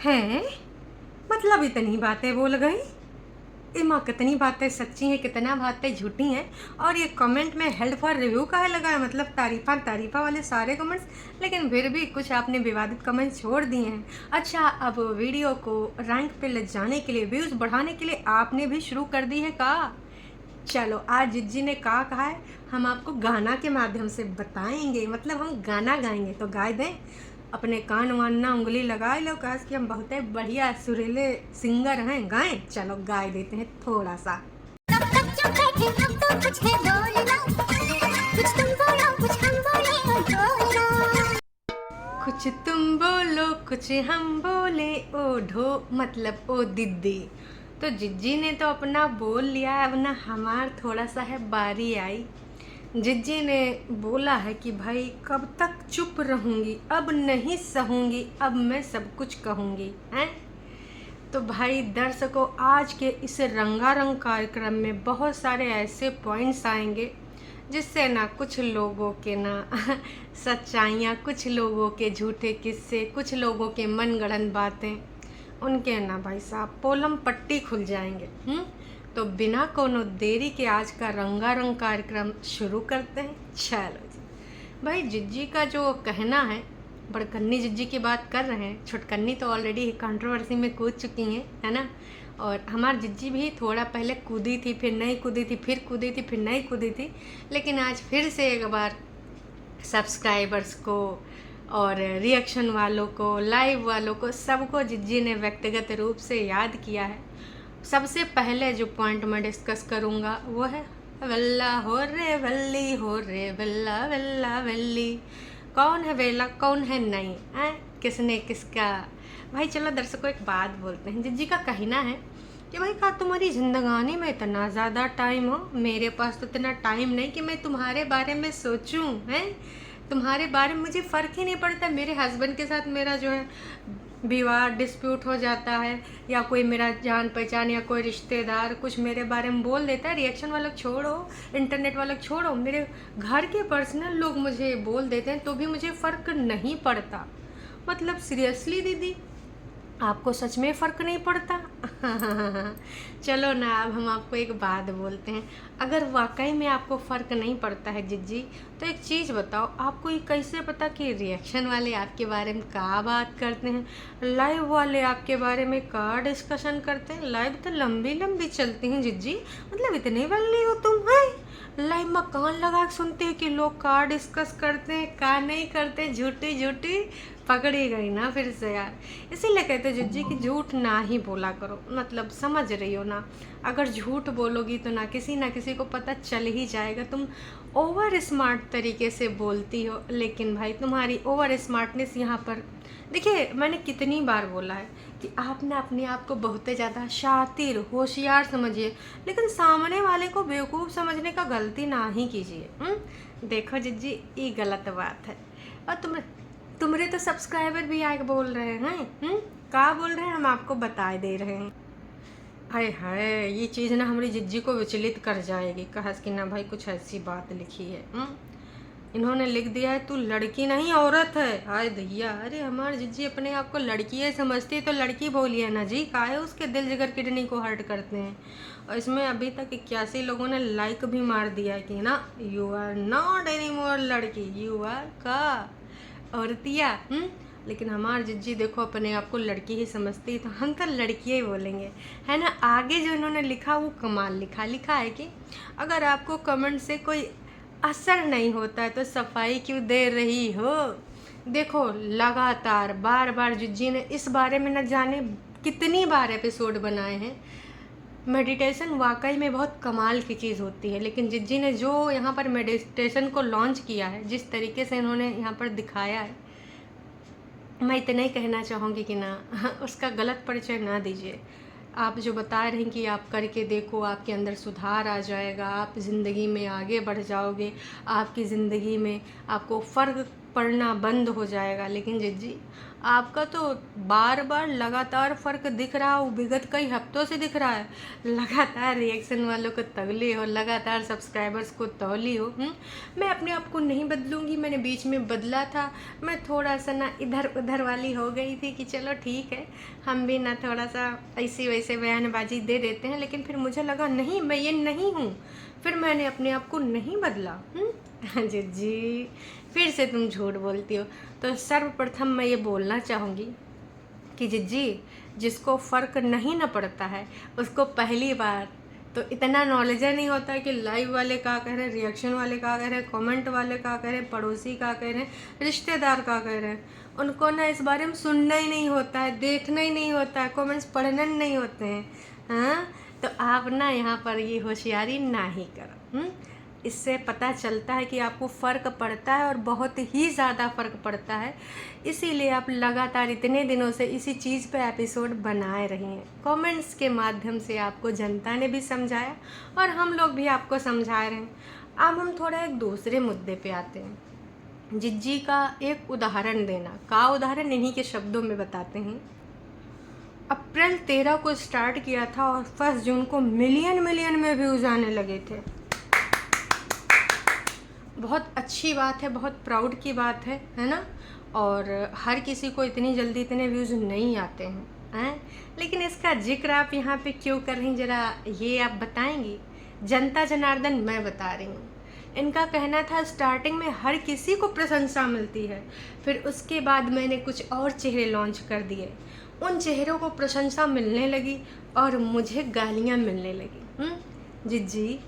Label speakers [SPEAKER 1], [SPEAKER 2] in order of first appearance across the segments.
[SPEAKER 1] हैं? मतलब इतनी बातें बोल गई? इमा कितनी बातें सच्ची हैं, कितना बातें झूठी हैं। और ये कमेंट में हेल्ड फॉर रिव्यू काहे लगा है? मतलब तारीफा तारीफा वाले सारे कमेंट्स, लेकिन फिर भी कुछ आपने विवादित कमेंट छोड़ दिए हैं। अच्छा, अब वीडियो को रैंक पे ले जाने के लिए, व्यूज़ बढ़ाने के लिए आपने भी शुरू कर दी है का? चलो, आज जिज्जी ने कहा है, हम आपको गाना के माध्यम से बताएंगे। मतलब हम गाना गाएंगे, तो गाए दें। अपने कान वान ना उंगली लगाए लो, कहा कि हम बहुत बढ़िया सुरीले सिंगर हैं, गाएं। चलो गाए देते हैं थोड़ा सा। तब तक जो बैठे हम तो कुछ है बोलना, कुछ तुम बोलो कुछ हम बोले और बोलना, कुछ तुम बोलो कुछ हम बोले ओ ढो, मतलब ओ दीदी। तो जिज्जी ने तो अपना बोल लिया है, अब ना हमार थोड़ा सा है बारी आई। जिज्जी ने बोला है कि भाई कब तक चुप रहूंगी, अब नहीं सहूंगी, अब मैं सब कुछ कहूंगी हैं। तो भाई दर्शकों, आज के इस रंगारंग कार्यक्रम में बहुत सारे ऐसे पॉइंट्स आएंगे जिससे ना कुछ लोगों के ना सच्चाइयाँ, कुछ लोगों के झूठे किस्से, कुछ लोगों के मनगढ़ंत बातें, उनके ना भाई साहब पोलम पट्टी खुल जाएंगे। तो बिना कोनो देरी के आज का रंगारंग कार्यक्रम शुरू करते हैं। चलो जी भाई, जिज्जी का जो कहना है, बड़कन्नी जिज्जी की बात कर रहे हैं, छुटकन्नी तो ऑलरेडी कंट्रोवर्सी में कूद चुकी हैं, है ना। और हमारी जिज्जी भी थोड़ा पहले कूदी थी, फिर नहीं कूदी थी, फिर कूदी थी, फिर नहीं कूदी थी, लेकिन आज फिर से एक बार सब्सक्राइबर्स को और रिएक्शन वालों को, लाइव वालों को, सबको जिज्जी ने व्यक्तिगत रूप से याद किया है। सबसे पहले जो पॉइंट मैं डिस्कस करूँगा वो है वल्ला हो रे वल्ली हो रे वल्ला वल्ला वल्ली। कौन है वेला, कौन है नहीं है, किसने किसका। भाई चलो दर्शकों, एक बात बोलते हैं। जिज्जी का कहना है कि भाई का तुम्हारी ज़िंदगानी में इतना ज़्यादा टाइम हो, मेरे पास तो इतना टाइम नहीं कि मैं तुम्हारे बारे में सोचूं, हैं। तुम्हारे बारे में मुझे फ़र्क ही नहीं पड़ता। मेरे हस्बैंड के साथ मेरा जो है विवाद, डिस्प्यूट हो जाता है, या कोई मेरा जान पहचान या कोई रिश्तेदार कुछ मेरे बारे में बोल देता है, रिएक्शन वालों छोड़ो, इंटरनेट वालों छोड़ो, मेरे घर के पर्सनल लोग मुझे बोल देते हैं तो भी मुझे फ़र्क नहीं पड़ता। मतलब सीरियसली दीदी, आपको सच में फ़र्क नहीं पड़ता? चलो ना, अब हम आपको एक बात बोलते हैं। अगर वाकई में आपको फ़र्क नहीं पड़ता है जिज्जी, तो एक चीज़ बताओ, आपको ये कैसे पता कि रिएक्शन वाले आपके बारे में क्या बात करते हैं, लाइव वाले आपके बारे में क्या डिस्कशन करते हैं? लाइव तो लंबी लंबी चलती हैं जिज्जी, मतलब इतनी बल्ली हो तुम, हैं। लाइव में कान लगा के सुनते हैं कि लोग क्या डिस्कस करते हैं, क्या नहीं करते। झूठी झूठी पकड़ी गई ना फिर से यार। इसीलिए कहते हैं जिज्जी कि झूठ ना ही बोला करो। मतलब समझ रही हो ना, अगर झूठ बोलोगी तो ना किसी को पता चल ही जाएगा। तुम ओवर स्मार्ट तरीके से बोलती हो, लेकिन भाई तुम्हारी ओवर स्मार्टनेस यहाँ पर देखिए, मैंने कितनी बार बोला है कि आप ना अपने आप को बहुत ज़्यादा शातिर, होशियार समझिए, लेकिन सामने वाले को बेवकूफ़ समझने का गलती ना ही कीजिए। देखो जिज्जी, ये गलत बात है। और तुम्हारे तो सब्सक्राइबर भी आके बोल रहे हैं, क्या बोल रहे हैं, हम आपको बता दे रहे हैं। हाय हाय, ये चीज़ ना हमारी जिज्जी को विचलित कर जाएगी। कहा कि ना भाई कुछ ऐसी बात लिखी है, इन्होंने लिख दिया है तू लड़की नहीं औरत है। हाय दैया, अरे हमारी जिज्जी अपने आप को लड़की है समझती है, तो लड़की बोलिए ना जी, काहे उसके दिल जिगर किडनी को हर्ट करते हैं। और इसमें अभी तक 81 लोगों ने लाइक भी मार दिया है कि ना, you are not any more लड़की, यू आर का औरतिया। लेकिन हमारी जिज्जी देखो अपने आप को लड़की ही समझती है, तो हम तो लड़की ही बोलेंगे, है ना। आगे जो इन्होंने लिखा वो कमाल लिखा है कि अगर आपको कमेंट से कोई असर नहीं होता है तो सफाई क्यों दे रही हो। देखो लगातार बार बार जिज्जी ने इस बारे में न जाने कितनी बार एपिसोड बनाए हैं। मेडिटेशन वाकई में बहुत कमाल की चीज़ होती है, लेकिन जिज्जी ने जो यहाँ पर मेडिटेशन को लॉन्च किया है, जिस तरीके से इन्होंने यहाँ पर दिखाया है, मैं इतना ही कहना चाहूँगी कि ना उसका गलत परिचय ना दीजिए। आप जो बता रहे हैं कि आप करके देखो, आपके अंदर सुधार आ जाएगा, आप ज़िंदगी में आगे बढ़ जाओगे, आपकी ज़िंदगी में आपको फ़र्क पड़ना बंद हो जाएगा। लेकिन जिज्जी, आपका तो बार बार लगातार फ़र्क दिख रहा हो, विगत कई हफ्तों से दिख रहा है। लगातार रिएक्शन वालों को तौली हो, लगातार सब्सक्राइबर्स को तौली हो। मैं अपने आप को नहीं बदलूँगी, मैंने बीच में बदला था। मैं थोड़ा सा ना इधर उधर वाली हो गई थी कि चलो ठीक है, हम भी ना थोड़ा सा ऐसी वैसे बयानबाजी दे देते हैं, लेकिन फिर मुझे लगा नहीं, मैं ये नहीं हूँ। फिर मैंने अपने आप को नहीं बदला। जी, फिर से तुम झूठ बोलती हो। तो सर्वप्रथम मैं ये बोलना चाहूँगी कि जिज्जी, जिसको फ़र्क नहीं ना पड़ता है उसको पहली बार तो इतना नॉलेज नहीं होता है कि लाइव वाले क्या कह रहे हैं, रिएक्शन वाले क्या कह रहे हैं, कमेंट वाले क्या कह रहे हैं, पड़ोसी क्या कह रहे हैं, रिश्तेदार क्या कह रहे हैं। उनको ना इस बारे में सुनना ही नहीं होता है, देखना ही नहीं होता है, कमेंट्स पढ़ना नहीं होते हैं। हाँ, तो आप ना यहाँ पर ये होशियारी ना ही करो। इससे पता चलता है कि आपको फ़र्क पड़ता है और बहुत ही ज़्यादा फ़र्क पड़ता है। इसीलिए आप लगातार इतने दिनों से इसी चीज़ पे एपिसोड बनाए रही हैं। कमेंट्स के माध्यम से आपको जनता ने भी समझाया और हम लोग भी आपको समझा रहे हैं। अब हम थोड़ा एक दूसरे मुद्दे पे आते हैं। जिज्जी का एक उदाहरण देना, का उदाहरण इन्हीं के शब्दों में बताते हैं। अप्रैल 13 को स्टार्ट किया था और 1 जून को मिलियन में व्यूज़ आने लगे थे। बहुत अच्छी बात है, बहुत प्राउड की बात है ना। और हर किसी को इतनी जल्दी इतने व्यूज़ नहीं आते हैं। लेकिन इसका जिक्र आप यहाँ पे क्यों कर रही, ज़रा ये आप बताएंगी? जनता जनार्दन मैं बता रही हूँ। इनका कहना था स्टार्टिंग में हर किसी को प्रशंसा मिलती है, फिर उसके बाद मैंने कुछ और चेहरे लॉन्च कर दिए, उन चेहरों को प्रशंसा मिलने लगी और मुझे गालियाँ मिलने लगी। जिज्जी,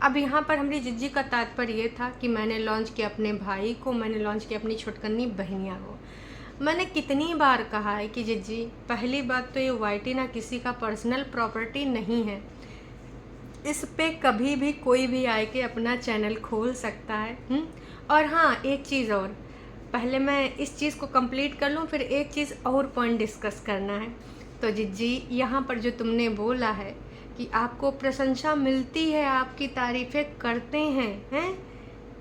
[SPEAKER 1] अब यहाँ पर हमारी जिज्जी का तात्पर्य ये था कि मैंने लॉन्च किया अपने भाई को, मैंने लॉन्च किया अपनी छुटकन्नी बहनिया को। मैंने कितनी बार कहा है कि जिज्जी, पहली बात तो ये वाईटी ना किसी का पर्सनल प्रॉपर्टी नहीं है। इस पे कभी भी कोई भी आए के अपना चैनल खोल सकता है। और हाँ, एक चीज़ और, पहले मैं इस चीज़ को कंप्लीट कर लूँ, फिर एक चीज़ और पॉइंट डिस्कस करना है। तो जिज्जी, यहाँ पर जो तुमने बोला है कि आपको प्रशंसा मिलती है, आपकी तारीफ़ें करते हैं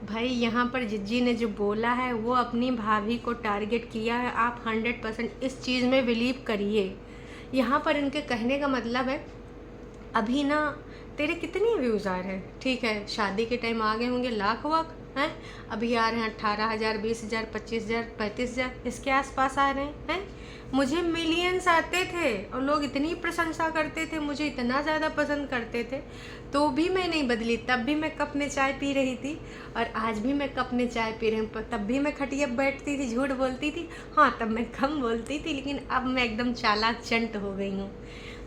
[SPEAKER 1] भाई, यहाँ पर जिज्जी ने जो बोला है वो अपनी भाभी को टारगेट किया है। आप 100% इस चीज़ में बिलीव करिए। यहाँ पर इनके कहने का मतलब है, अभी ना तेरे कितने व्यूज़ आ रहे हैं, ठीक है, शादी के टाइम आ गए होंगे लाख वाख हैं, अभी आ रहे हैं 18,000, 20,000, 25,000, 35,000, इसके आसपास आ रहे हैं। मुझे मिलियंस आते थे और लोग इतनी प्रशंसा करते थे, मुझे इतना ज़्यादा पसंद करते थे, तो भी मैं नहीं बदली। तब भी मैं कप में चाय पी रही थी और आज भी मैं कप में चाय पी रही हूँ। तब भी मैं खटिया बैठती थी, झूठ बोलती थी। हाँ, तब मैं कम बोलती थी, लेकिन अब मैं एकदम चालाक चंट हो गई हूँ।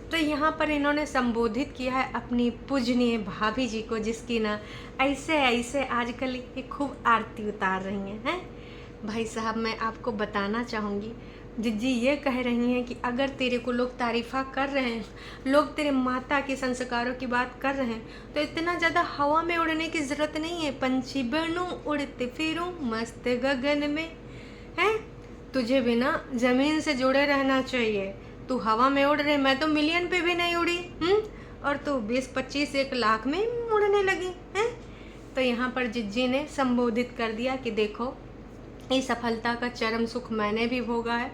[SPEAKER 1] तो यहाँ पर इन्होंने संबोधित किया है अपनी पूजनीय भाभी जी को, जिसकी ना ऐसे आजकल ये खूब आरती उतार रही हैं। भाई साहब, मैं आपको बताना चाहूँगी, जिज्जी ये कह रही हैं कि अगर तेरे को लोग तारीफ़ा कर रहे हैं, लोग तेरे माता के संस्कारों की बात कर रहे हैं, तो इतना ज़्यादा हवा में उड़ने की ज़रूरत नहीं है। पंछी बनूं, उड़ते फिरूं मस्त गगन में, हैं? तुझे भी ना ज़मीन से जुड़े रहना चाहिए। तू हवा में उड़ रही, मैं तो मिलियन पे भी नहीं उड़ी, और तू 20, 25, 1 लाख में उड़ने लगी हैं। तो यहाँ पर जिज्जी ने संबोधित कर दिया कि देखो, इस सफलता का चरम सुख मैंने भी भोगा है।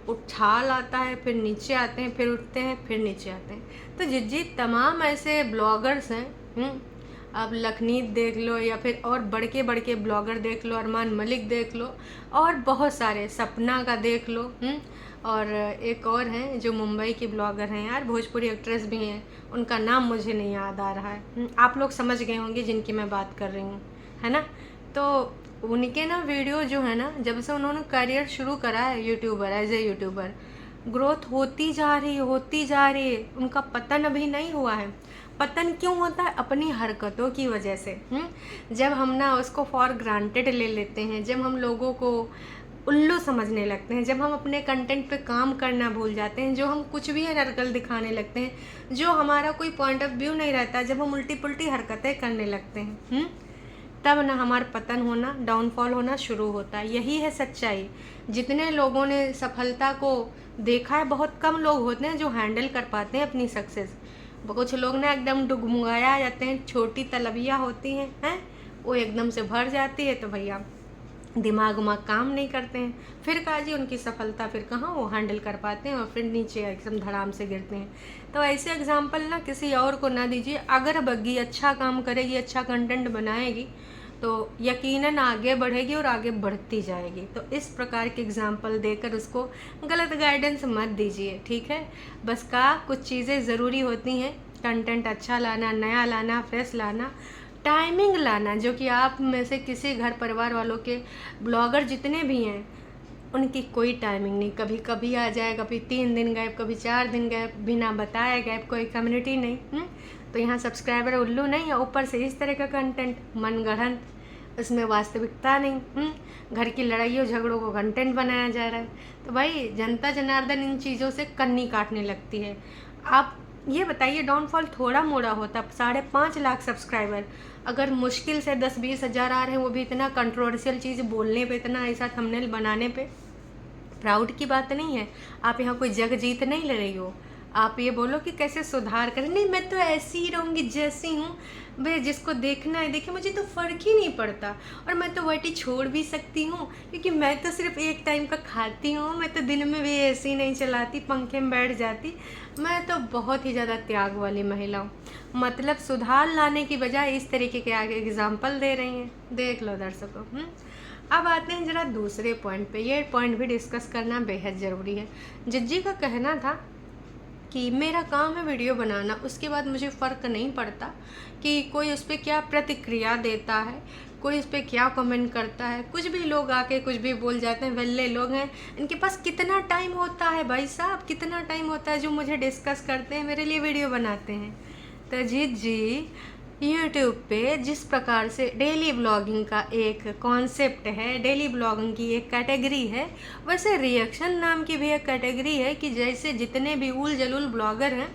[SPEAKER 1] उछाल आता है, फिर नीचे आते हैं, फिर उठते हैं, फिर नीचे आते हैं। तो जिज्जी, तमाम ऐसे ब्लॉगर्स हैं, अब लखनीत देख लो या फिर और बड़के ब्लॉगर देख लो, अरमान मलिक देख लो, और बहुत सारे, सपना का देख लो, और एक और हैं जो मुंबई की ब्लॉगर हैं यार, भोजपुरी एक्ट्रेस भी हैं, उनका नाम मुझे नहीं याद आ रहा है। आप लोग समझ गए होंगे जिनकी मैं बात कर रही हूँ, है ना। तो उनके ना वीडियो जो है ना, जब से उन्होंने करियर शुरू करा है YouTuber, as a YouTuber, growth होती जा रही है। उनका पतन अभी नहीं हुआ है। पतन क्यों होता है? अपनी हरकतों की वजह से। जब हम ना उसको फॉर ग्रांटेड ले लेते हैं, जब हम लोगों को उल्लू समझने लगते हैं, जब हम अपने कंटेंट पे काम करना भूल जाते हैं, जो हम कुछ भी नकल दिखाने लगते हैं, जो हमारा कोई पॉइंट ऑफ व्यू नहीं रहता, जब हम उल्टी पुल्टी हरकतें करने लगते हैं, तब ना हमारा पतन होना, डाउनफॉल होना शुरू होता है। यही है सच्चाई। जितने लोगों ने सफलता को देखा है, बहुत कम लोग होते हैं जो हैंडल कर पाते हैं अपनी सक्सेस। कुछ लोग ना एकदम डुगमुगाया जाते हैं, छोटी तलबिया होती हैं, वो एकदम से भर जाती है। तो भैया दिमाग उमाग काम नहीं करते हैं, फिर कहा जी उनकी सफलता फिर कहाँ वो हैंडल कर पाते हैं और फिर नीचे एकदम धड़ाम से गिरते हैं। तो ऐसे एग्जाम्पल ना किसी और को ना दीजिए। अगर बग्गी अच्छा काम करेगी, अच्छा कंटेंट बनाएगी तो यकीनन आगे बढ़ेगी और आगे बढ़ती जाएगी। तो इस प्रकार के एग्जाम्पल देकर उसको गलत गाइडेंस मत दीजिए, ठीक है। बस का कुछ चीज़ें ज़रूरी होती हैं, कंटेंट अच्छा लाना, नया लाना, फ्रेश लाना, टाइमिंग लाना, जो कि आप में से किसी घर परिवार वालों के ब्लॉगर जितने भी हैं उनकी कोई टाइमिंग नहीं, कभी कभी आ जाए, कभी 3 दिन गायब, कभी 4 दिन गायब, बिना बताए गायब, कोई कम्युनिटी नहीं। तो यहाँ सब्सक्राइबर उल्लू नहीं है, ऊपर से इस तरह का कंटेंट मनगढ़ंत, उसमें वास्तविकता नहीं। घर की लड़ाइयों झगड़ों को कंटेंट बनाया जा रहा है। तो भाई जनता जनार्दन इन चीज़ों से कन्नी काटने लगती है। आप ये बताइए, डाउनफॉल थोड़ा मोड़ा होता, 5.5 लाख सब्सक्राइबर अगर मुश्किल से 10-20 हज़ार आ रहे हैं, वो भी इतना कंट्रोवर्शियल चीज़ बोलने पे, इतना ऐसा थंबनेल बनाने पे, प्राउड की बात नहीं है। आप यहाँ कोई जग जीत नहीं ले रही हो। आप ये बोलो कि कैसे सुधार करें, नहीं मैं तो ऐसी ही रहूँगी जैसी हूँ, भाई जिसको देखना है देखिए, मुझे तो फ़र्क ही नहीं पड़ता, और मैं तो वटी छोड़ भी सकती हूँ क्योंकि मैं तो सिर्फ एक टाइम का खाती हूँ, मैं तो दिन में भी एसी नहीं चलाती, पंखे में बैठ जाती, मैं तो बहुत ही ज़्यादा त्याग वाली महिला हूँ। मतलब सुधार लाने की बजाय इस तरीके के आगे एग्जाम्पल दे रही हैं। देख लो दर्शकों। अब आते हैं ज़रा दूसरे पॉइंट पे। ये पॉइंट भी डिस्कस करना बेहद ज़रूरी है। जिज्जी का कहना था कि मेरा काम है वीडियो बनाना, उसके बाद मुझे फ़र्क नहीं पड़ता कि कोई उस पर क्या प्रतिक्रिया देता है, कोई उस पर क्या कमेंट करता है। कुछ भी लोग आके कुछ भी बोल जाते हैं, वेल्ले लोग हैं, इनके पास कितना टाइम होता है भाई साहब, कितना टाइम होता है जो मुझे डिस्कस करते हैं, मेरे लिए वीडियो बनाते हैं। तो जी यूट्यूब पे जिस प्रकार से डेली ब्लॉगिंग का एक कॉन्सेप्ट है, डेली ब्लॉगिंग की एक कैटेगरी है, वैसे रिएक्शन नाम की भी एक कैटेगरी है कि जैसे जितने भी उल जलूल ब्लॉगर हैं,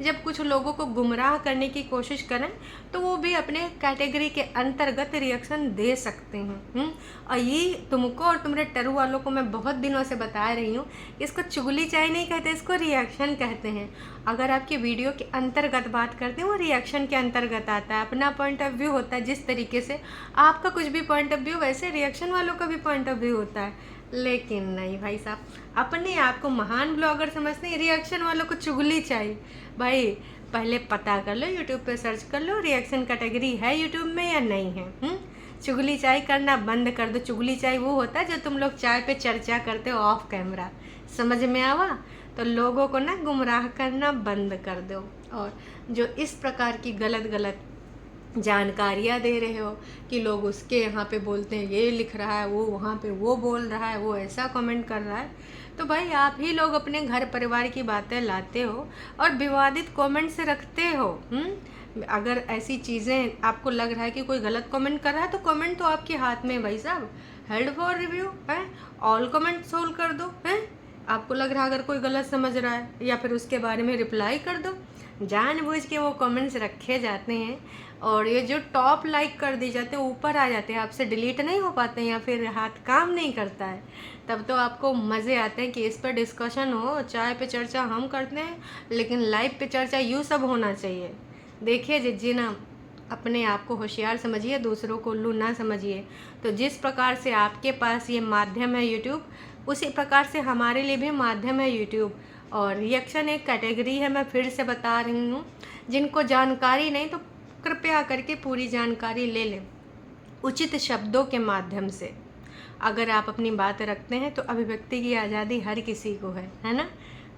[SPEAKER 1] जब कुछ लोगों को गुमराह करने की कोशिश करें तो वो भी अपने कैटेगरी के अंतर्गत रिएक्शन दे सकते हैं। और ये तुमको और तुम्हारे टरू वालों को मैं बहुत दिनों से बता रही हूँ, इसको चुगली चाय नहीं कहते, इसको रिएक्शन कहते हैं। अगर आपकी वीडियो के अंतर्गत बात करते हैं वो रिएक्शन के अंतर्गत आता है, अपना पॉइंट ऑफ व्यू होता है। जिस तरीके से आपका कुछ भी पॉइंट ऑफ व्यू, वैसे रिएक्शन वालों का भी पॉइंट ऑफ व्यू होता है। लेकिन नहीं भाई साहब, अपने आप को महान ब्लॉगर समझते हैं, रिएक्शन वालों को चुगली चाहिए। भाई पहले पता कर लो, यूट्यूब पे सर्च कर लो रिएक्शन कैटेगरी है यूट्यूब में या नहीं है। चुगली चाय करना बंद कर दो। चुगली चाय वो होता है जो तुम लोग चाय पे चर्चा करते हो ऑफ कैमरा, समझ में आवा? तो लोगों को ना गुमराह करना बंद कर दो। और जो इस प्रकार की गलत गलत जानकारियाँ दे रहे हो कि लोग उसके यहाँ पे बोलते हैं ये लिख रहा है, वो वहाँ पे वो बोल रहा है, वो ऐसा कमेंट कर रहा है, तो भाई आप ही लोग अपने घर परिवार की बातें लाते हो और विवादित कमेंट्स रखते हो। अगर ऐसी चीज़ें आपको लग रहा है कि कोई गलत कमेंट कर रहा है तो कमेंट तो आपके हाथ में है भाई साहब, हेल्ड फॉर रिव्यू है, ऑल कमेंट सोल्व कर दो है। आपको लग रहा है अगर कोई गलत समझ रहा है या फिर उसके बारे में रिप्लाई कर दो। जानबूझ के वो कमेंट्स रखे जाते हैं और ये जो टॉप लाइक कर दिए जाते हैं, ऊपर आ जाते हैं, आपसे डिलीट नहीं हो पाते हैं या फिर हाथ काम नहीं करता है, तब तो आपको मज़े आते हैं कि इस पर डिस्कशन हो, चाय पे चर्चा हम करते हैं, लेकिन लाइव पे चर्चा यूँ सब होना चाहिए। देखिए जिज्जी ना, अपने आप को होशियार समझिए, दूसरों को उल्लू ना समझिए। तो जिस प्रकार से आपके पास ये माध्यम है यूट्यूब, उसी प्रकार से हमारे लिए भी माध्यम है यूट्यूब। और रिएक्शन एक कैटेगरी है, मैं फिर से बता रही हूँ। जिनको जानकारी नहीं तो कृपया करके पूरी जानकारी ले लें उचित शब्दों के माध्यम से। अगर आप अपनी बात रखते हैं तो अभिव्यक्ति की आज़ादी हर किसी को है ना?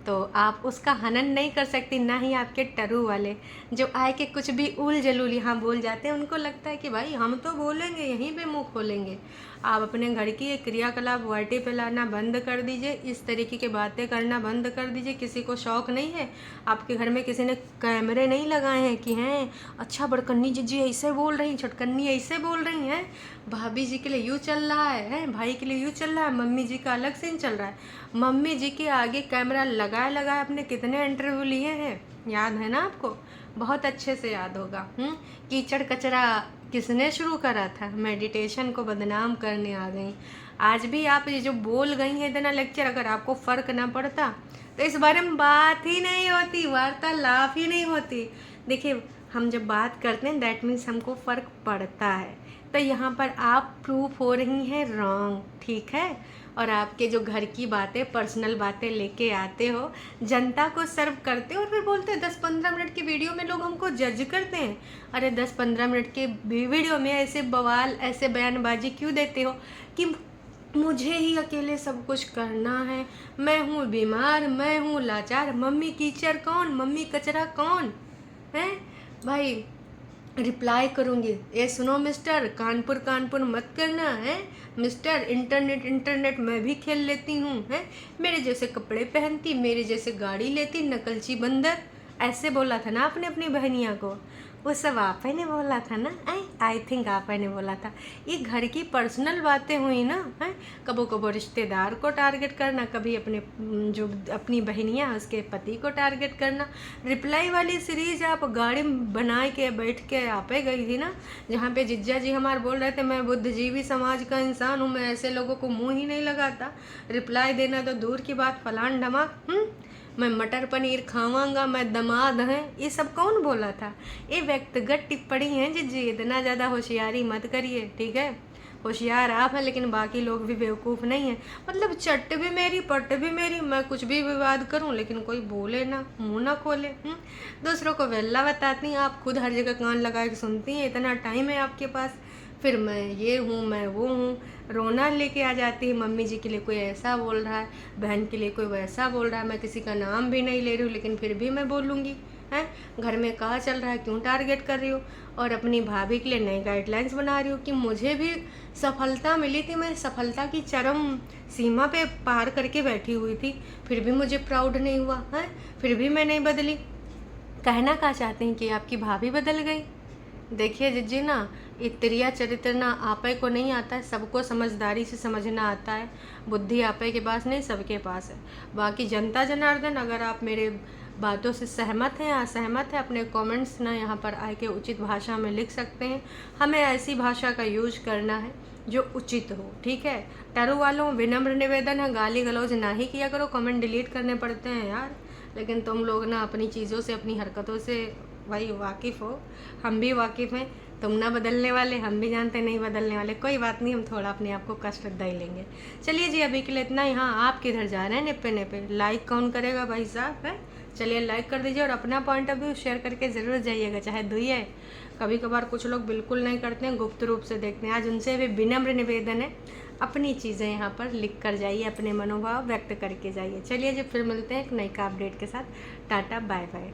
[SPEAKER 1] तो आप उसका हनन नहीं कर सकती, ना ही आपके टरू वाले जो आए के कुछ भी उल जलूल यहाँ बोल जाते हैं, उनको लगता है कि भाई हम तो बोलेंगे, यहीं पे मुंह खोलेंगे। आप अपने घर की ये क्रियाकलाप वाटी पे लाना बंद कर दीजिए, इस तरीके की बातें करना बंद कर दीजिए। किसी को शौक़ नहीं है, आपके घर में किसी ने कैमरे नहीं लगाए हैं कि हैं अच्छा बड़कन्नी जीजी ऐसे बोल रही, छोटकन्नी ऐसे बोल रही हैं, भाभी जी के लिए यूँ चल रहा है, भाई के लिए यूँ चल रहा है, मम्मी जी का अलग सीन चल रहा है। मम्मी जी के आगे कैमरा लगाए लगाए अपने कितने इंटरव्यू लिए हैं, याद है ना आपको? बहुत अच्छे से याद होगा। कीचड़ कचरा किसने शुरू करा था? मेडिटेशन को बदनाम करने आ गई। आज भी आप ये जो बोल गई हैं इतना लेक्चर, अगर आपको फ़र्क ना पड़ता तो इस बारे में बात ही नहीं होती, वार्तालाप ही नहीं होती। देखिए हम जब बात करते हैं दैट मीन्स हमको फ़र्क पड़ता है, तो यहाँ पर आप प्रूफ हो रही हैं रॉन्ग, ठीक है। और आपके जो घर की बातें, पर्सनल बातें लेके आते हो, जनता को सर्व करते हो और फिर बोलते हैं 10-15 मिनट की वीडियो में लोग हमको जज करते हैं। अरे 10-15 मिनट के वीडियो में ऐसे बवाल, ऐसे बयानबाजी क्यों देते हो कि मुझे ही अकेले सब कुछ करना है, मैं हूँ बीमार, मैं हूँ लाचार, मम्मी कीचड़ कौन, मम्मी कचरा कौन है भाई। रिप्लाई करूँगी, ये सुनो मिस्टर, कानपुर कानपुर मत करना है मिस्टर, इंटरनेट इंटरनेट मैं भी खेल लेती हूँ, है मेरे जैसे कपड़े पहनती, मेरे जैसे गाड़ी लेती, नकलची बंदर। ऐसे बोला था ना आपने अपनी बहनिया को, वो सब आप ही ने बोला था ना। आई थिंक आप ही ने बोला था। ये घर की पर्सनल बातें हुई ना, हैं कबो कबो रिश्तेदार को टारगेट करना, कभी अपने जो अपनी बहनियाँ उसके पति को टारगेट करना। रिप्लाई वाली सीरीज आप गाड़ी बना के बैठ के आप ही गई थी ना, जहाँ पे जिज्जा जी हमारे बोल रहे थे मैं बुद्धिजीवी समाज का इंसान हूँ, मैं ऐसे लोगों को मुँह ही नहीं लगाता, रिप्लाई देना तो दूर की बात, फलान ढमाक, मैं मटर पनीर खावांगा, मैं दामाद हैं, ये सब कौन बोला था। ये व्यक्तिगत टिप्पणी है जी, इतना ज़्यादा होशियारी मत करिए, ठीक है। होशियार आप हैं लेकिन बाकी लोग भी बेवकूफ़ नहीं हैं। मतलब चट भी मेरी पट भी मेरी, मैं कुछ भी विवाद करूं लेकिन कोई बोले ना, मुंह ना खोले। दूसरों को वेल्ला बताती हैं, आप खुद हर जगह कान लगा के सुनती हैं, इतना टाइम है आपके पास। फिर मैं ये हूँ, मैं वो हूँ, रोना लेके आ जाती है, मम्मी जी के लिए कोई ऐसा बोल रहा है, बहन के लिए कोई वैसा बोल रहा है, मैं किसी का नाम भी नहीं ले रही हूँ लेकिन फिर भी मैं बोलूँगी, हैं घर में कहाँ चल रहा है, क्यों टारगेट कर रही हो। और अपनी भाभी के लिए नई गाइडलाइंस बना रही हूँ कि मुझे भी सफलता मिली थी, मैं सफलता की चरम सीमा पे पार करके बैठी हुई थी, फिर भी मुझे प्राउड नहीं हुआ है, फिर भी मैं नहीं बदली। कहना क्या चाहते हैं कि आपकी भाभी बदल गई। देखिए जिज्जी ना, इत्रिया चरित्र ना आपे को नहीं आता है, सबको समझदारी से समझना आता है, बुद्धि आपे के पास नहीं सबके पास है। बाकी जनता जनार्दन, अगर आप मेरे बातों से सहमत हैं या असहमत हैं, अपने कमेंट्स ना यहाँ पर आके उचित भाषा में लिख सकते हैं। हमें ऐसी भाषा का यूज करना है जो उचित हो, ठीक है। टरू वालों विनम्र निवेदन है, गाली गलौज ना ही किया करो, कमेंट डिलीट करने पड़ते हैं यार। लेकिन तुम लोग ना अपनी चीज़ों से, अपनी हरकतों से भाई वाकिफ़ हो, हम भी वाकिफ़ हैं। तुम ना बदलने वाले, हम भी जानते नहीं बदलने वाले, कोई बात नहीं, हम थोड़ा अपने आप को कष्ट दे लेंगे। चलिए जी, अभी के लिए इतना ही। हाँ, आप किधर जा रहे हैं निप्पे निप्पे, लाइक कौन करेगा भाई साहब, है चलिए लाइक कर दीजिए और अपना पॉइंट ऑफ व्यू शेयर करके ज़रूर जाइएगा, चाहे दुइये। कभी कभार कुछ लोग बिल्कुल नहीं करते हैं, गुप्त रूप से देखते हैं। आज उनसे भी विनम्र निवेदन है, अपनी चीज़ें यहाँ पर लिख कर जाइए, अपने मनोभाव व्यक्त करके जाइए। चलिए जी, फिर मिलते हैं एक नई का अपडेट के साथ। Tata bye bye.